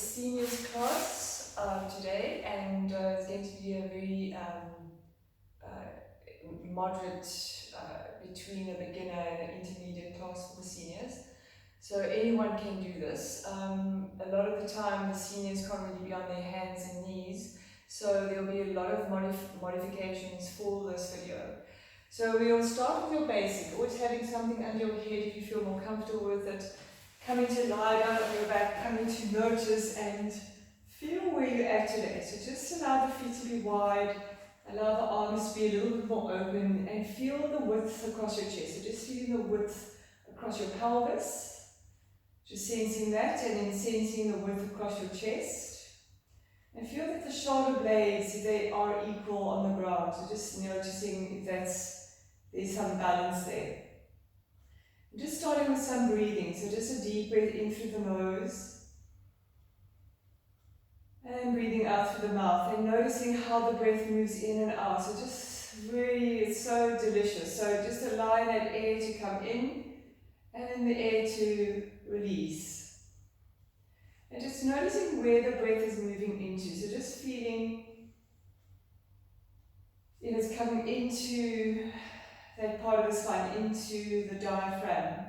seniors class today, and it's going to be a very moderate between a beginner and an intermediate class for the seniors. So anyone can do this. A lot of the time the seniors can't really be on their hands and knees, so there'll be a lot of modifications for this video. So we'll start with your basic, always having something under your head if you feel more comfortable with it. Coming to lie down on your back, coming to notice and feel where you're at today. So just allow the feet to be wide, allow the arms to be a little bit more open, and feel the width across your chest. So just feeling the width across your pelvis, just sensing that, and then sensing the width across your chest. And feel that the shoulder blades, they are equal on the ground. So just noticing if there's some balance there. Just starting with some breathing, so just a deep breath in through the nose and breathing out through the mouth, and noticing how the breath moves in and out. So just really, it's so delicious. So just allowing that air to come in and then the air to release. And just noticing where the breath is moving into. So just feeling it's coming into that part of the spine, into the diaphragm.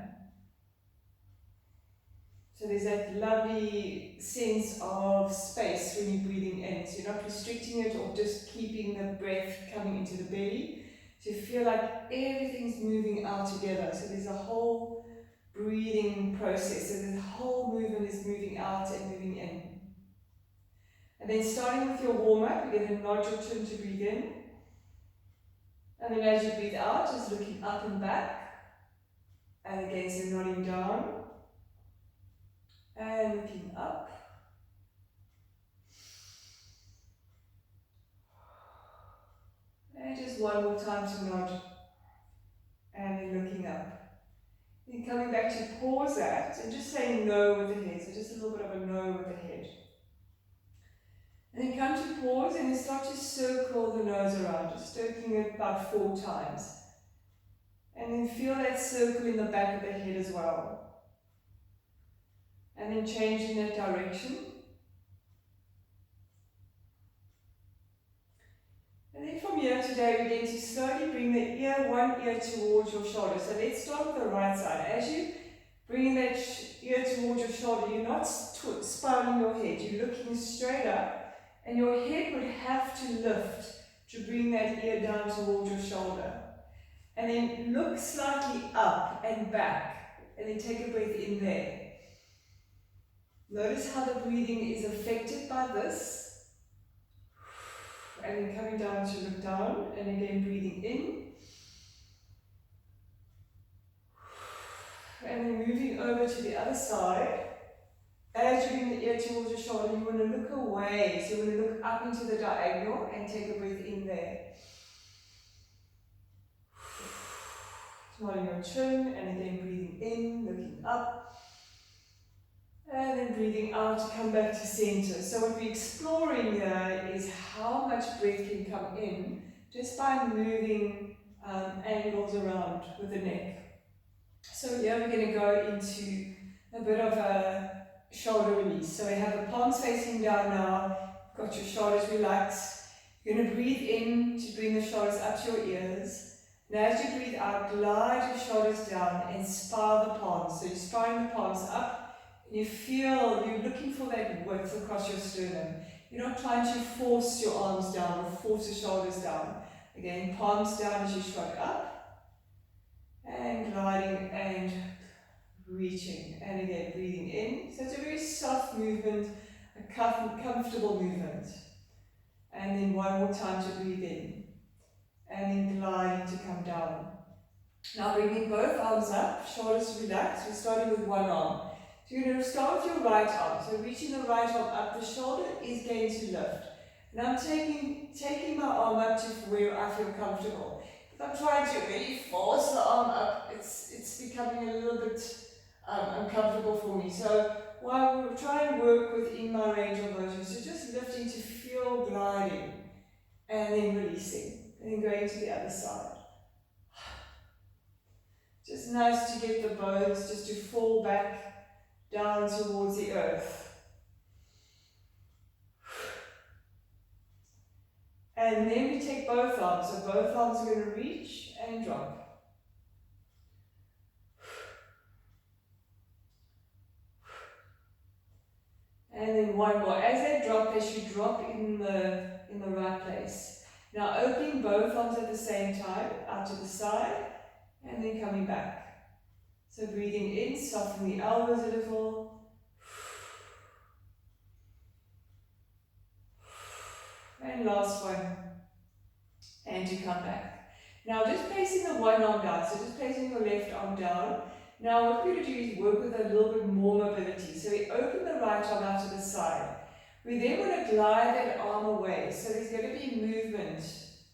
So there's that lovely sense of space when you're breathing in. So you're not restricting it or just keeping the breath coming into the belly. So you feel like everything's moving out together. So there's a whole breathing process. So the whole movement is moving out and moving in. And then starting with your warm-up, you're going to nod your chin to breathe in. And then as you breathe out, just looking up and back. And again, so nodding down. And looking up. And just one more time to nod. And then looking up. Then coming back to pause that and just saying no with the head. So just a little bit of a no with the head. And then come to pause and then start to circle the nose around, just stroking it about 4 times. And then feel that circle in the back of the head as well. And then changing that direction. And then from here today, we're going to slowly bring the one ear towards your shoulder. So let's start with the right side. As you bring that ear towards your shoulder, you're not spiraling your head. You're looking straight up. And your head would have to lift to bring that ear down towards your shoulder. And then look slightly up and back. And then take a breath in there. Notice how the breathing is affected by this. And then coming down to look down, and again breathing in. And then moving over to the other side. As you bring the ear towards your shoulder, you want to look away. So you want to look up into the diagonal and take a breath in there. Smiling your chin, and again breathing in, looking up. And then breathing out to come back to center. So what we're exploring here is how much breath can come in just by moving angles around with the neck. So here we're going to go into a bit of a shoulder release. So we have the palms facing down now. Got your shoulders relaxed. You're going to breathe in to bring the shoulders up to your ears. And as you breathe out, glide your shoulders down and spiral the palms. So you're spiraling the palms up. You feel you're looking for that width across your sternum. You're not trying to force your arms down or force your shoulders down. Again, palms down as you shrug up. And gliding and reaching. And again, breathing in. So it's a very soft movement, a comfortable movement. And then one more time to breathe in. And then gliding to come down. Now bringing both arms up, shoulders relaxed. We're starting with one arm. So you're going to start with your right arm. So reaching the right arm up, the shoulder is going to lift. And I'm taking my arm up to where I feel comfortable. If I'm trying to really force the arm up, it's becoming a little bit uncomfortable for me. So while we'll try and work within my range of motion, so just lifting to feel gliding, and then releasing, and then going to the other side. Just nice to get the bones just to fall back down towards the earth. And then we take both arms. So both arms are going to reach and drop. And then one more. As they drop, they should drop in the right place. Now opening both arms at the same time, out to the side, and then coming back. So breathing in, soften the elbows a little. And last one. And you come back. Now just placing the one arm down, so just placing your left arm down. Now what we're going to do is work with a little bit more mobility. So we open the right arm out to the side. We then want to glide that arm away. So there's going to be movement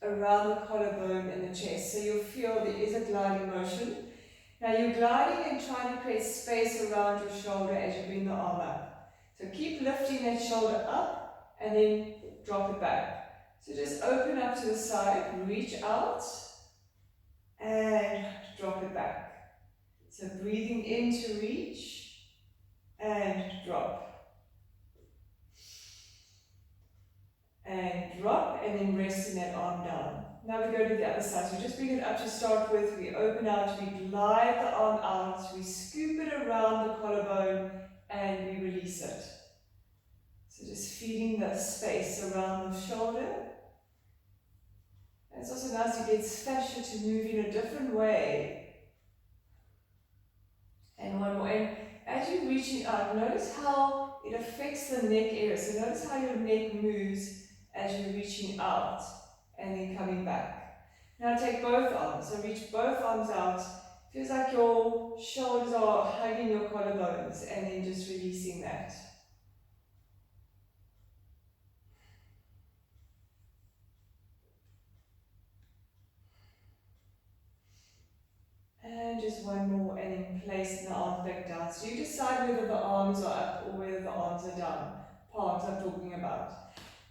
around the collarbone and the chest. So you'll feel there is a gliding motion. Now you're gliding and trying to create space around your shoulder as you bring the arm up. So keep lifting that shoulder up and then drop it back. So just open up to the side, reach out and drop it back. So breathing in to reach and drop. And drop, and then resting that arm down. Now we go to the other side. So just bring it up to start with. We open out, we glide the arm out, we scoop it around the collarbone, and we release it. So just feeling the space around the shoulder. And it's also nice to get fascia to move in a different way. And one more. And as you're reaching out, notice how it affects the neck area. So notice how your neck moves as you're reaching out and then coming back. Now take both arms. So reach both arms out. Feels like your shoulders are hugging your collarbones, and then just releasing that. And just one more, and then placing the arms back down. So you decide whether the arms are up or whether the arms are down. Palms I'm talking about.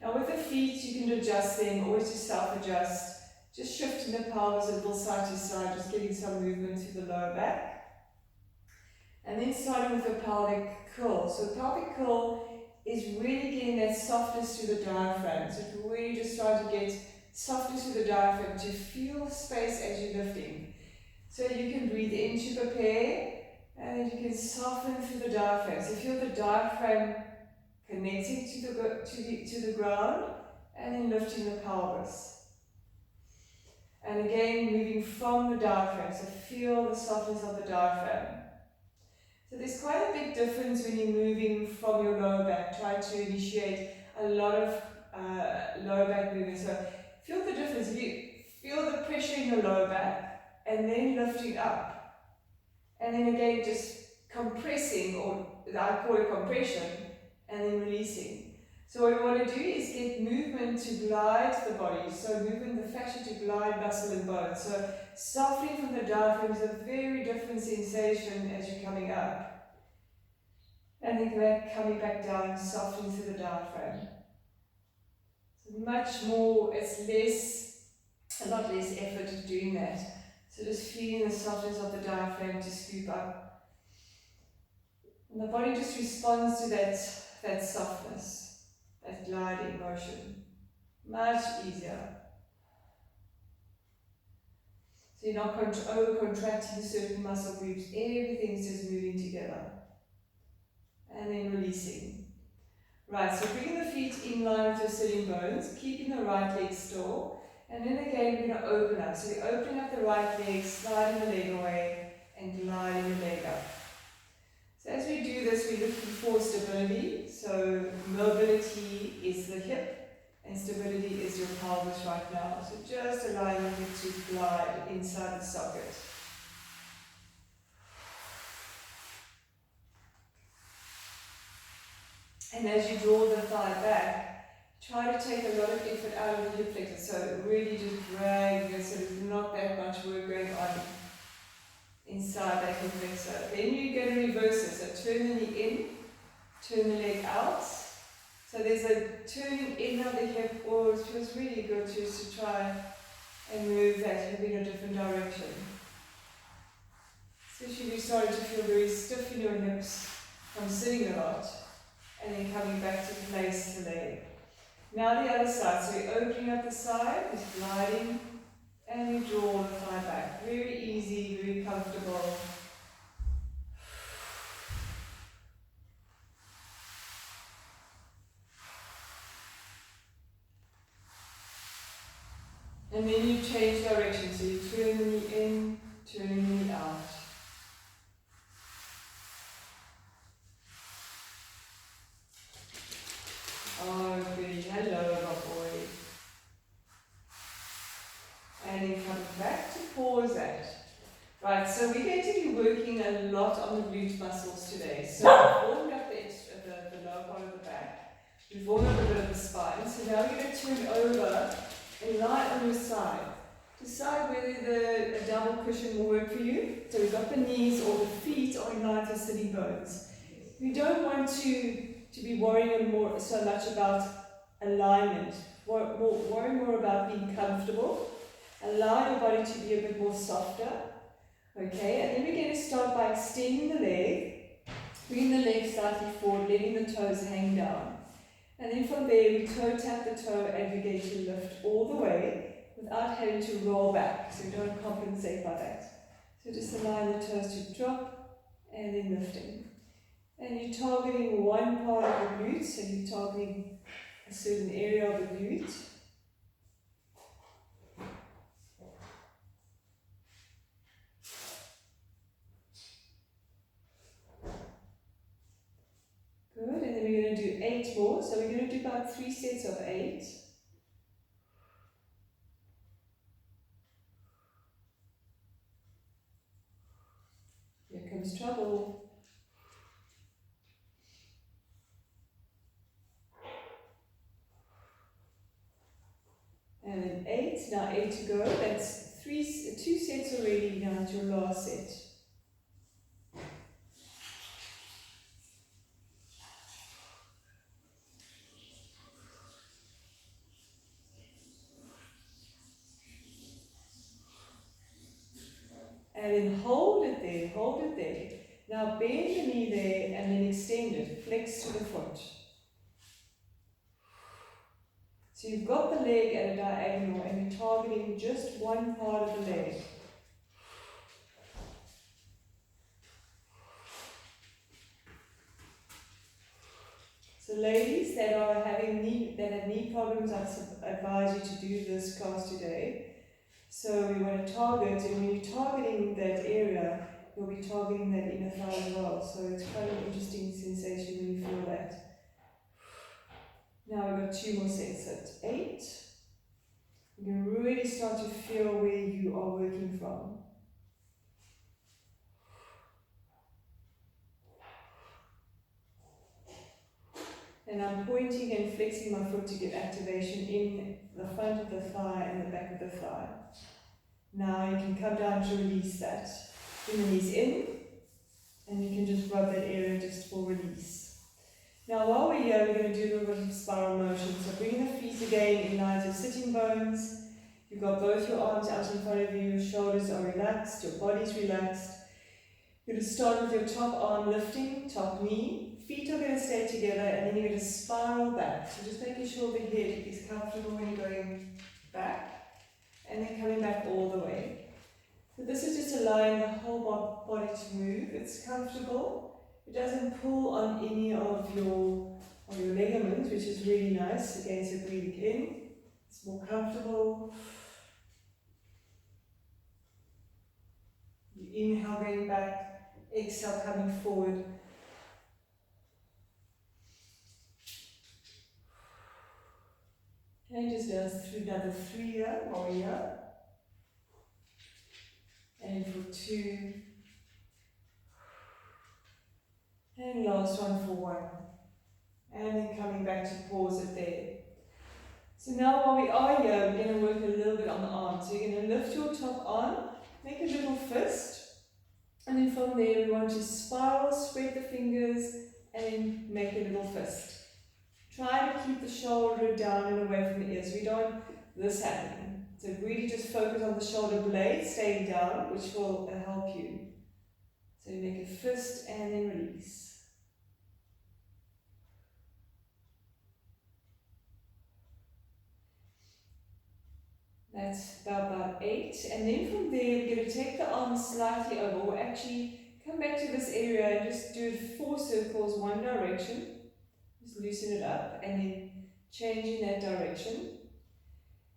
Now with the feet, you can adjust them, always just self-adjust. Just shifting the pelvis a little side to side, just getting some movement through the lower back. And then starting with the pelvic curl. So pelvic curl is really getting that softness through the diaphragm. So it's really just trying to get softness through the diaphragm to feel space as you're lifting. So you can breathe in to prepare, and then you can soften through the diaphragm. So feel the diaphragm connecting to the ground, and then lifting the pelvis. And again, moving from the diaphragm, so feel the softness of the diaphragm. So there's quite a big difference when you're moving from your lower back. Try to initiate a lot of lower back movement. So feel the difference. If you feel the pressure in your lower back, and then lifting up. And then again, just compressing, or I call it compression, and then releasing. So what we want to do is get movement to glide the body. So moving the fascia to glide muscle and bone. So softening from the diaphragm is a very different sensation as you're coming up. And then coming back down, softening through the diaphragm. So much more, a lot less effort doing that. So just feeling the softness of the diaphragm to scoop up. And the body just responds to that softness. That gliding motion. Much easier. So you're not over-contracting certain muscle groups. Everything's just moving together. And then releasing. Right, so bringing the feet in line with your sitting bones, keeping the right leg still. And then again, we're going to open up. So we're opening up the right leg, sliding the leg away, and gliding the leg up. So as we do this, we're looking for stability. So mobility is the hip, and stability is your pelvis right now. So just allowing the hip to glide inside the socket. And as you draw the thigh back, try to take a lot of effort out of the hip flexor. So really just drag it, so there's not that much work going on inside that hip flexor. Then you're going to reverse it. So turn the knee in, turn the leg out. So there's a turning in of the hip, or it feels really good just to try and move that hip in a different direction. Especially if you're starting to feel very stiff in your hips from sitting a lot, and then coming back to place the leg. Now the other side. So we're opening up the side, just gliding, and we draw the thigh back. Very easy, very comfortable. And then you change direction. So you turn the knee in, turn the knee out. Oh, good. Hello, my boy. And then come back to pause that. Right, so we're going to be working a lot on the glute muscles today. So we've warmed up the lower part of the back. We've warmed up a bit of the spine. So now we're going to turn over and lie on your side. Decide whether a double cushion will work for you. So we've got the knees or the feet are in line with sitting bones. We don't want to be worrying so much about alignment. Worry more about being comfortable. Allow your body to be a bit more softer. Okay, and then we're going to start by extending the leg, bringing the leg slightly forward, letting the toes hang down. And then from there, we toe tap the toe and we're going to lift all the way without having to roll back. So we don't compensate by that. So just allow the toes to drop and then lifting. And you're targeting one part of the glute, so you're targeting a certain area of the glute. Good, and then we're going to do 8 more. So we're going to do about 3 sets of 8. Here comes trouble. And then 8, now 8 to go. That's 2 sets already, now it's your last set. And then hold it there, hold it there. Now bend the knee there and then extend it, flex to the foot. So you've got the leg at a diagonal and you're targeting just one part of the leg. So ladies that have knee problems, I advise you to do this class today. So we want to target, and when you're targeting that area, you'll be targeting that inner thigh as well. So it's quite an interesting sensation when you feel that. Now we've got 2 more sets. So it's 8. You can really start to feel where you are working from. And I'm pointing and flexing my foot to get activation in the front of the thigh and the back of the thigh. Now you can come down to release that. Bring the knees in, and you can just rub that area just for release. Now while we're here, we're going to do a little bit of spiral motion. So bring the feet again in line with sitting bones. You've got both your arms out in front of you, your shoulders are relaxed, your body's relaxed. You're going to start with your top arm lifting, top knee. Feet are going to stay together, and then you're going to spiral back. So just making sure the head is comfortable when you're going back, and then coming back all the way. So this is just allowing the whole body to move. It's comfortable. It doesn't pull on any of your ligaments, which is really nice. Again, so breathing in, it's more comfortable. You inhale, going back, exhale, coming forward. And just does through another 3 here, while we're here. And for 2. And last one for 1. And then coming back to pause it there. So now while we are here, we're going to work a little bit on the arm. So you're going to lift your top arm, make a little fist. And then from there, we want to spiral, spread the fingers, and then make a little fist. Try to keep the shoulder down and away from the ears. We don't want this happening. So really just focus on the shoulder blade staying down, which will help you. So you make a fist and then release. That's about 8. And then from there, we're going to take the arms slightly over, or actually come back to this area and just do 4 circles, one direction. Just loosen it up and then change in that direction.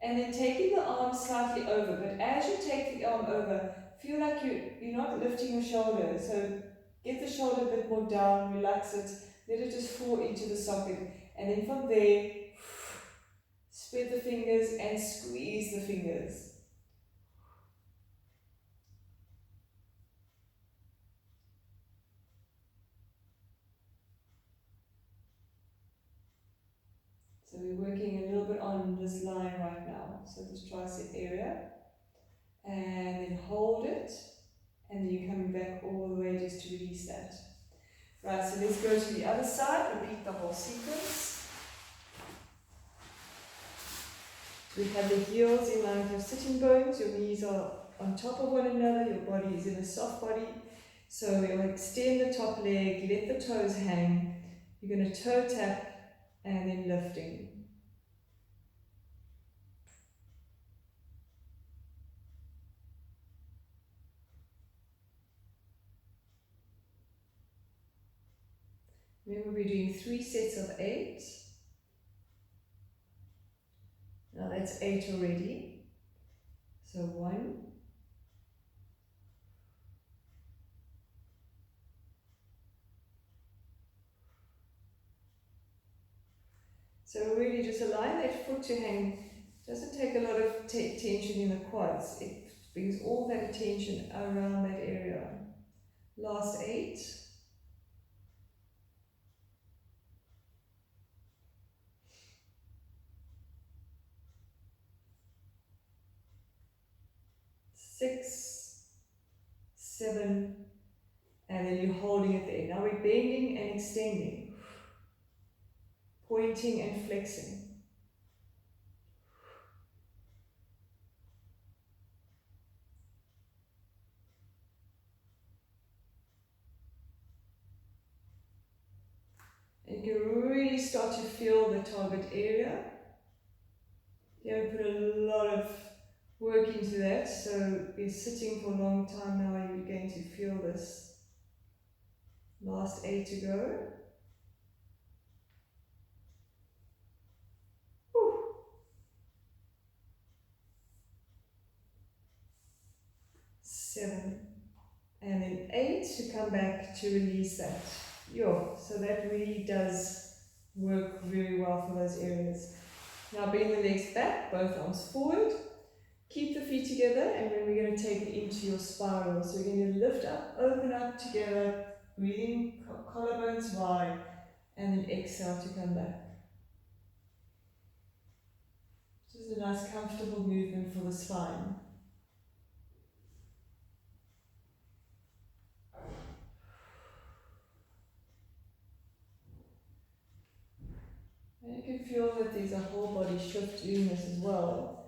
And then taking the arm slightly over, but as you take the arm over, feel like you're not lifting your shoulder. So get the shoulder a bit more down, relax it, let it just fall into the socket. And then from there, spread the fingers and squeeze the fingers. So we're working a little bit on this line right now. So this tricep area. And then hold it. And then you're coming back all the way just to release that. Right, so let's go to the other side. Repeat the whole sequence. We have the heels in line with your sitting bones. Your knees are on top of one another. Your body is in a soft body. So we'll extend the top leg, let the toes hang. You're going to toe tap and then lifting. Remember, we're doing 3 sets of 8. Now that's 8 already. So 1. So really just allow that foot to hang. Doesn't take a lot of tension in the quads. It brings all that attention around that area. Last 8. 6, 7, and then you're holding it there. Now we're bending and extending, pointing and flexing. And you can really start to feel the target area. You have put a lot of work into that, so you're sitting for a long time now, you're going to feel this. Last 8 to go. Whew. 7, and then 8 to come back to release that. So that really does work very well for those areas. Now bring the legs back, both arms forward. Keep the feet together, and then we're going to take it into your spiral. So we're going to lift up, open up together, breathing collarbones wide, and then exhale to come back. Just a nice comfortable movement for the spine. And you can feel that there's a whole body shift doing this as well.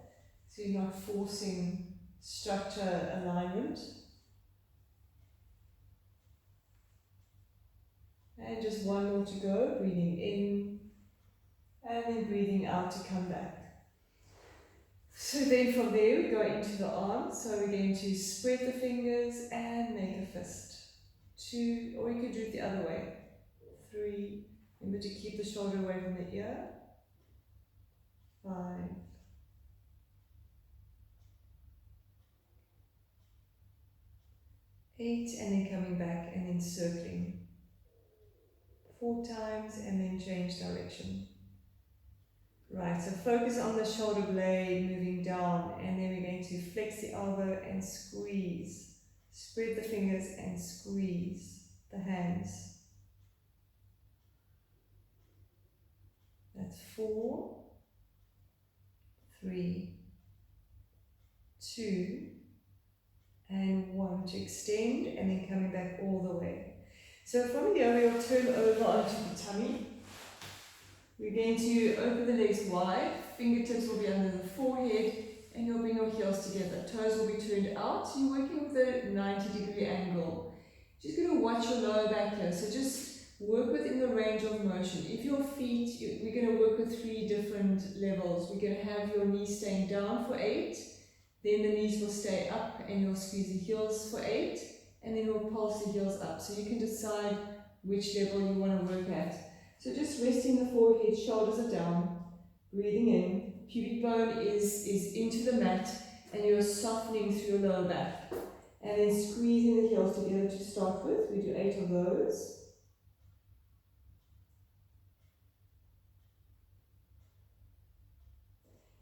So you're not forcing structure alignment. And just 1 more to go, breathing in and then breathing out to come back. So then from there we go into the arms. So we're going to spread the fingers and make a fist. 2, or you could do it the other way. 3, remember to keep the shoulder away from the ear. 5, 8, and then coming back and then circling. 4 times and then change direction. Right, so focus on the shoulder blade moving down, and then we're going to flex the elbow and squeeze. Spread the fingers and squeeze the hands. That's 4, 3, 2, and 1 to extend, and then coming back all the way. So from here we'll turn over onto the tummy. We're going to open the legs wide, fingertips will be under the forehead, and you'll bring your heels together. Toes will be turned out, so you're working with a 90-degree angle. Just going to watch your lower back here, so just work within the range of motion. If your feet, we're going to work with 3 different levels. We're going to have your knees staying down for 8, then the knees will stay up and you'll squeeze the heels for 8, and then we'll pulse the heels up. So you can decide which level you want to work at. So just resting the forehead, shoulders are down, breathing in, pubic bone is into the mat, and you're softening through your lower back. And then squeezing the heels together to start with. We do 8 of those.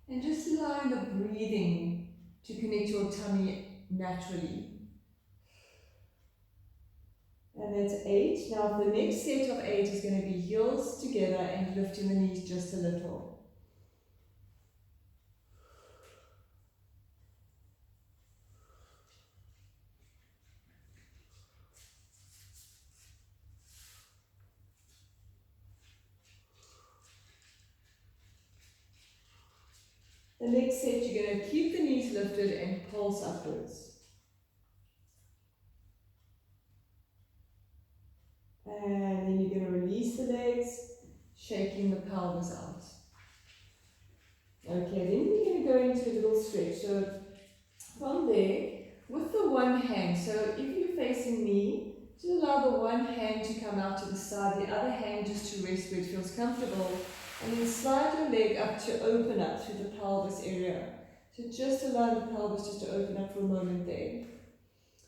And just allowing the breathing to connect your tummy naturally. And that's 8. Now the next set of 8 is going to be heels together and lifting the knees just a little. The next set, you're going to keep the knees lifted and pulse upwards. And then you're going to release the legs, shaking the pelvis out. Okay, then we're going to go into a little stretch. So from there, with the one hand, so if you're facing me, just allow the one hand to come out to the side, the other hand just to rest where it feels comfortable, and then slide your leg up to open up through the pelvis area. So just allow the pelvis just to open up for a moment there.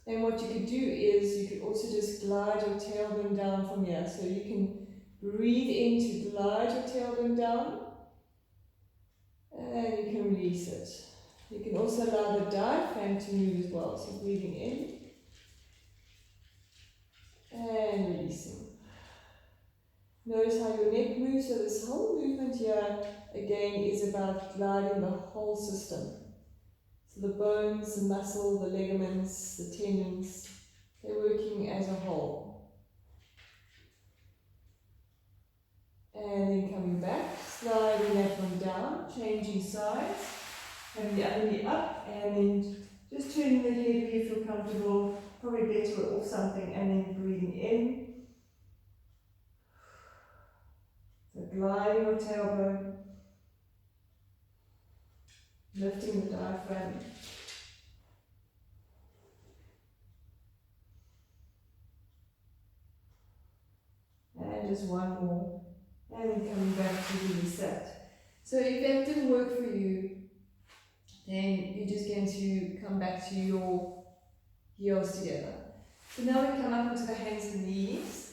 And what you could do is you could also just glide your tailbone down from here. So you can breathe in to glide your tailbone down, and you can release it. You can also allow the diaphragm to move as well. So breathing in and releasing. Notice how your neck moves. So this whole movement here again is about gliding the whole system. So the bones, the muscle, the ligaments, the tendons, they're working as a whole. And then coming back, sliding that one down, changing sides, having the other knee up, and then just turning the head where you feel comfortable, probably better off something, and then breathing in. So gliding your tailbone, lifting the diaphragm. And just one more. And then coming back to the reset. So if that didn't work for you, then you're just going to come back to your heels together. So now we come up onto the hands and knees.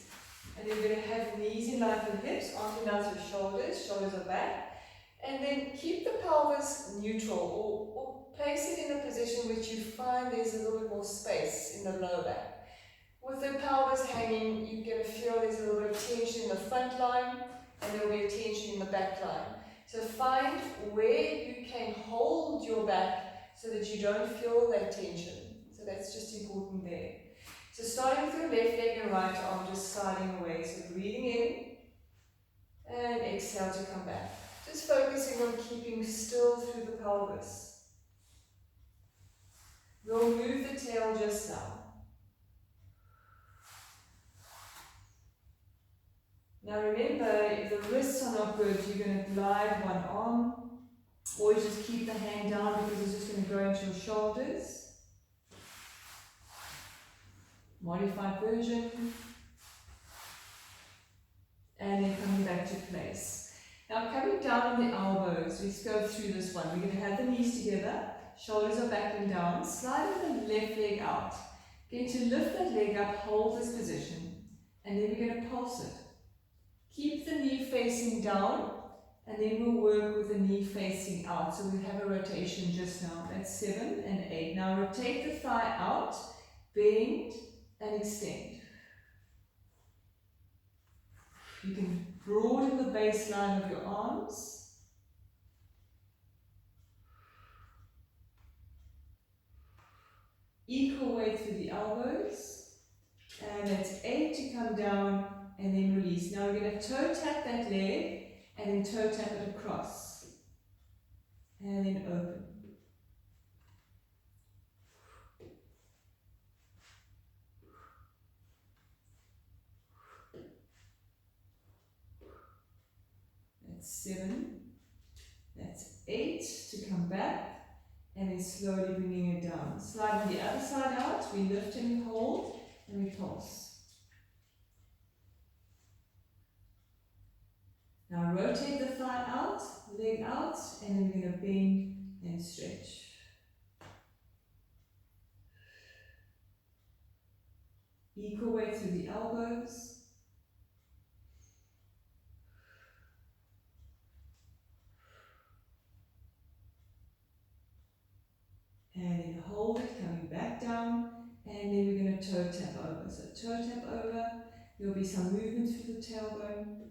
And then we're going to have knees in line with hips, arms in line with shoulders, shoulders are back. And then keep the pelvis neutral, or place it in a position which you find there's a little bit more space in the lower back. With the pelvis hanging, you're going to feel there's a little bit of tension in the front line, and there will be a tension in the back line. So find where you can hold your back so that you don't feel that tension. So that's just important there. So starting with your left leg and right arm, just sliding away. So breathing in, and exhale to come back. Just focusing on keeping still through the pelvis. We'll move the tail just now. Now remember, if the wrists are not good, you're going to glide one arm, or you just keep the hand down because it's just going to go into your shoulders. Modified version. And then coming back to place. Now coming down on the elbows, let's go through this one. We're going to have the knees together, shoulders are back and down, sliding the left leg out. Going to lift that leg up, hold this position, and then we're going to pulse it. Keep the knee facing down, and then we'll work with the knee facing out. So we have a rotation just now. That's 7 and 8. Now rotate the thigh out, bend and extend. You can broaden the baseline of your arms. Equal weight through the elbows. And that's 8 to come down and then release. Now we're going to toe tap that leg and then toe tap it across. And then open. That's 7. That's 8 to come back, and then slowly bringing it down. Slide the other side out, we lift and we hold, and we pulse. Now rotate the thigh out, leg out, and then we're going to bend and stretch. Equal weight through the elbows. And then hold it, coming back down, and then we're going to toe tap over. So toe tap over, there'll be some movement through the tailbone,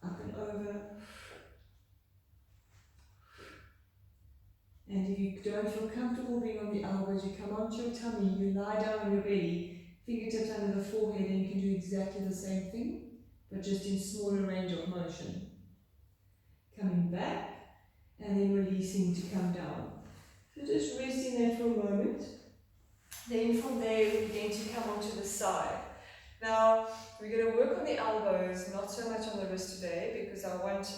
up and over. And if you don't feel comfortable being on the elbows, you come onto your tummy, you lie down on your belly, fingertips under the forehead, and you can do exactly the same thing, but just in smaller range of motion. Coming back, and then releasing to come down. So just resting there for a moment. Then from there, we're going to come onto the side. Now, we're going to work on the elbows, not so much on the wrist today, because I want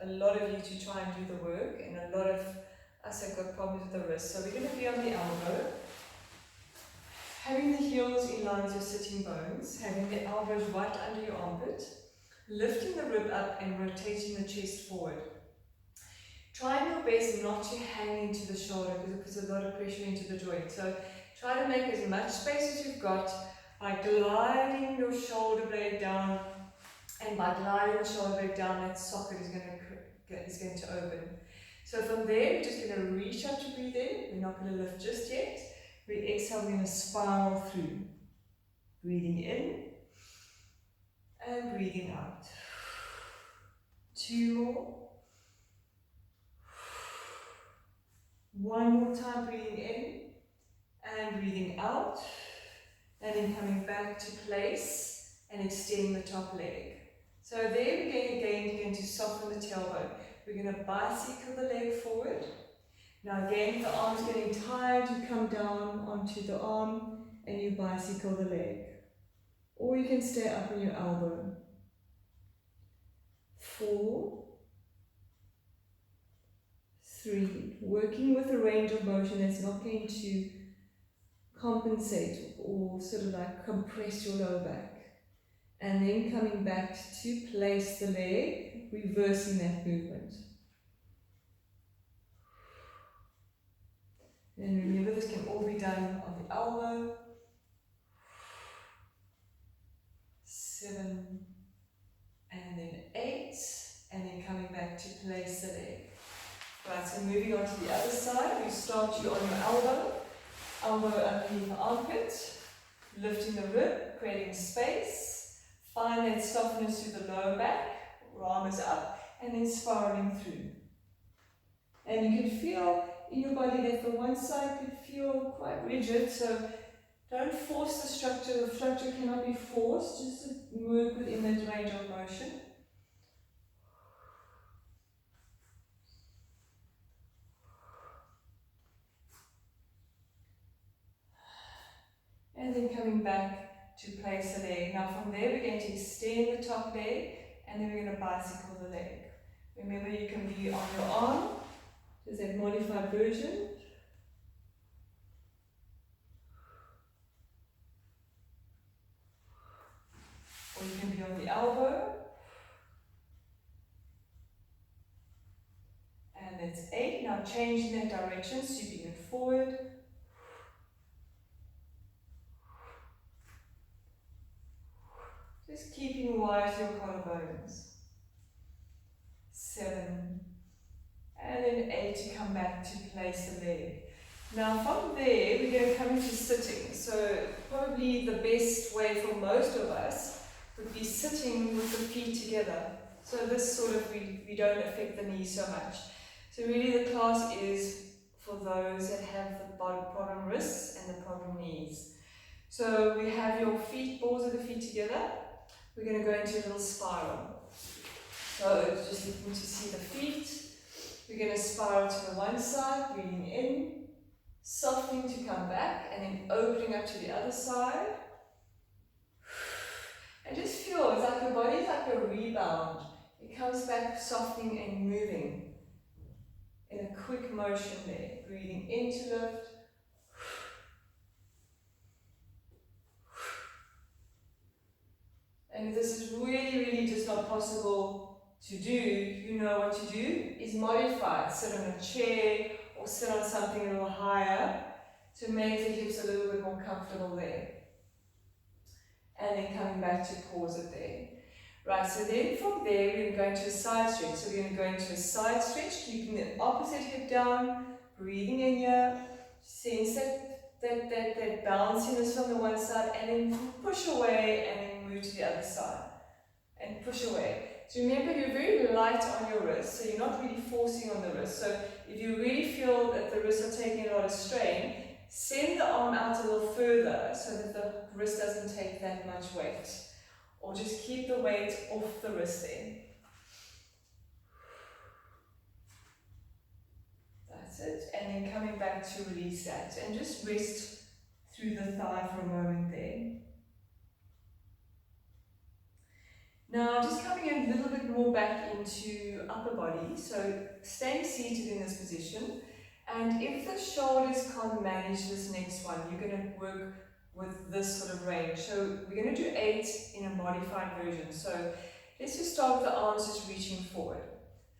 a lot of you to try and do the work, and a lot of us have got problems with the wrist. So we're going to be on the elbow, having the heels in line with your sitting bones, having the elbows right under your armpit, lifting the rib up and rotating the chest forward. Try your best not to hang into the shoulder because it puts a lot of pressure into the joint. So try to make as much space as you've got by gliding your shoulder blade down, and by gliding the shoulder blade down, that socket is going to open. So from there, we're just going to reach up to breathe in. We're not going to lift just yet. We exhale, we're going to spiral through. Breathing in and breathing out. 2 more. 1 more time, breathing in and breathing out. And then coming back to place and extending the top leg. So there we're going to soften the tailbone. We're going to bicycle the leg forward. Now again, the arm's getting tired, you come down onto the arm and you bicycle the leg. Or you can stay up on your elbow. 4, 3, working with a range of motion that's not going to compensate or sort of like compress your lower back. And then coming back to place the leg, reversing that movement. And remember, this can all be done on the elbow. 7, and then 8, and then coming back to place the leg. Right, so moving on to the other side, we start you on your elbow underneath the armpit, lifting the rib, creating space, find that softness through the lower back, arm is up, and then spiraling through. And you can feel in your body that the one side could feel quite rigid, so don't force the structure cannot be forced, just to work within that range of motion. And then coming back to place the leg. Now from there we're going to extend the top leg, and then we're going to bicycle the leg. Remember, you can be on your arm, just that modified version. Or you can be on the elbow. And that's 8. Now changing that direction, sweeping it forward. Just keeping wide your collarbones. 7. And then 8 to come back to place the leg. Now from there, we're going to come into sitting. So probably the best way for most of us would be sitting with the feet together. So this sort of, we don't affect the knees so much. So really the class is for those that have the problem wrists and the problem knees. So we have your feet, balls of the feet together. We're going to go into a little spiral. So just looking to see the feet. We're going to spiral to the one side, breathing in, softening to come back, and then opening up to the other side. And just feel, it's like your body's like a rebound. It comes back softening and moving in a quick motion there. Breathing in to lift. And if this is really just not possible to do, you know what to do is modify. Sit on a chair or sit on something a little higher to make the hips a little bit more comfortable there. And then coming back to pause it there. Right, so then from there we're going to a side stretch. So we're going to go into a side stretch, keeping the opposite hip down, breathing in here, sense that bounciness from the one side, and then push away and then move to the other side. And push away. So remember, you're very light on your wrist, so you're not really forcing on the wrist. So if you really feel that the wrists are taking a lot of strain, send the arm out a little further so that the wrist doesn't take that much weight. Or just keep the weight off the wrist there. That's it. And then coming back to release that. And just rest through the thigh for a moment there. Now, just coming a little bit more back into upper body. So staying seated in this position. And if the shoulders can't manage this next one, you're going to work with this sort of range. So we're going to do 8 in a modified version. So let's just start with the arms just reaching forward.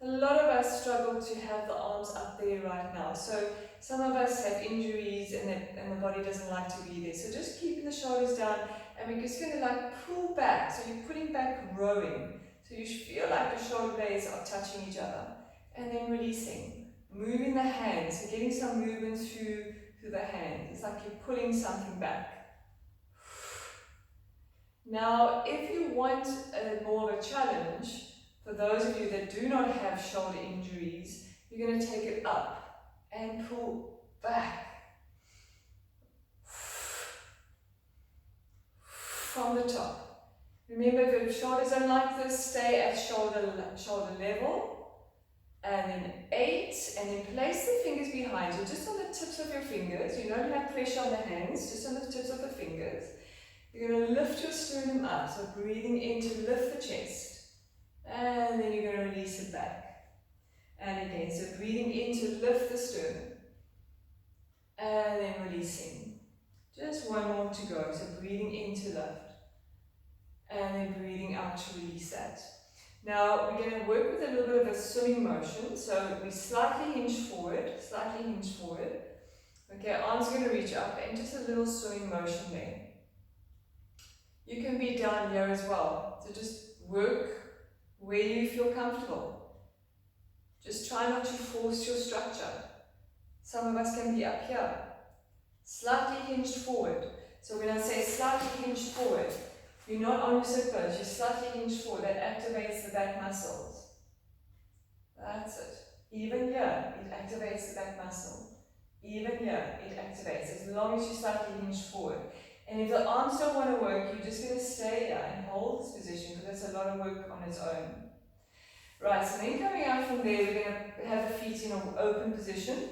A lot of us struggle to have the arms up there right now. So some of us have injuries and the body doesn't like to be there. So just keeping the shoulders down, and we're just going to like pull back. So you're putting back, rowing. So you feel like the shoulder blades are touching each other. And then releasing. Moving the hands, so getting some movement through the hands. It's like you're pulling something back. Now, if you want more of a challenge, for those of you that do not have shoulder injuries, you're going to take it up and pull back from the top. Remember, if your shoulders are like this, stay at shoulder level. And then 8, and then place the fingers behind you, just on the tips of your fingers. You don't have pressure on the hands, just on the tips of the fingers. You're going to lift your sternum up, so breathing in to lift the chest. And then you're going to release it back. And again, so breathing in to lift the sternum. And then releasing. Just one more to go, so breathing in to lift. And then breathing out to release that. Now we're going to work with a little bit of a swimming motion. So we slightly hinge forward. Okay, arms are going to reach up and just a little swimming motion there. You can be down here as well. So just work where you feel comfortable. Just try not to force your structure. Some of us can be up here. Slightly hinged forward. So when I say slightly hinged forward, you're not on your sit bones, you're slightly hinged forward. That activates the back muscles. That's it. Even here, it activates the back muscle. Even here, it activates, as long as you're slightly hinged forward. And if the arms don't want to work, you're just going to stay here and hold this position, because that's a lot of work on its own. Right, so then coming out from there, we're going to have the feet in an open position.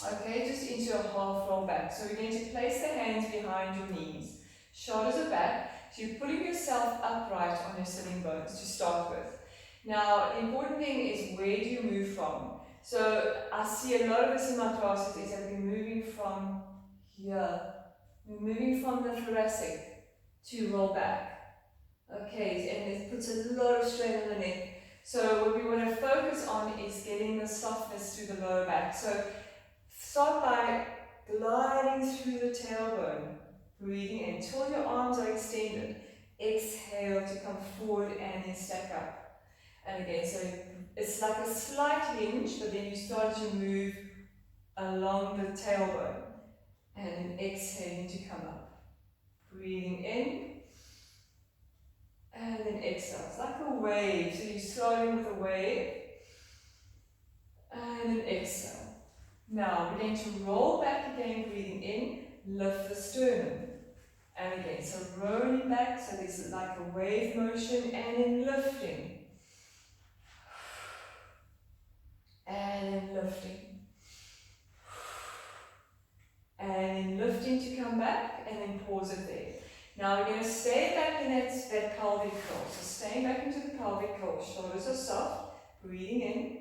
Okay, just into a half roll back. So we're going to place the hands behind your knees. Shoulders are back. So you're putting yourself upright on your sitting bones to start with. Now, the important thing is, where do you move from? So I see a lot of this in my classes is that we're moving from here. We're moving from the thoracic to roll back. Okay, and it puts a lot of strain on the neck. So what we want to focus on is getting the softness through the lower back. So start by gliding through the tailbone. Breathing in until your arms are extended. Exhale to come forward and then stack up. And again, so it's like a slight hinge, but then you start to move along the tailbone. And then exhaling to come up. Breathing in. And then exhale. It's like a wave. So you're starting with a wave. And then exhale. Now we're going to roll back again, breathing in. Lift the sternum. And again, so rolling back, so this is like a wave motion, and then lifting. And then lifting. And then lifting to come back, and then pause it there. Now we're going to stay back in that pelvic curl. So staying back into the pelvic curl. Shoulders are soft. Breathing in.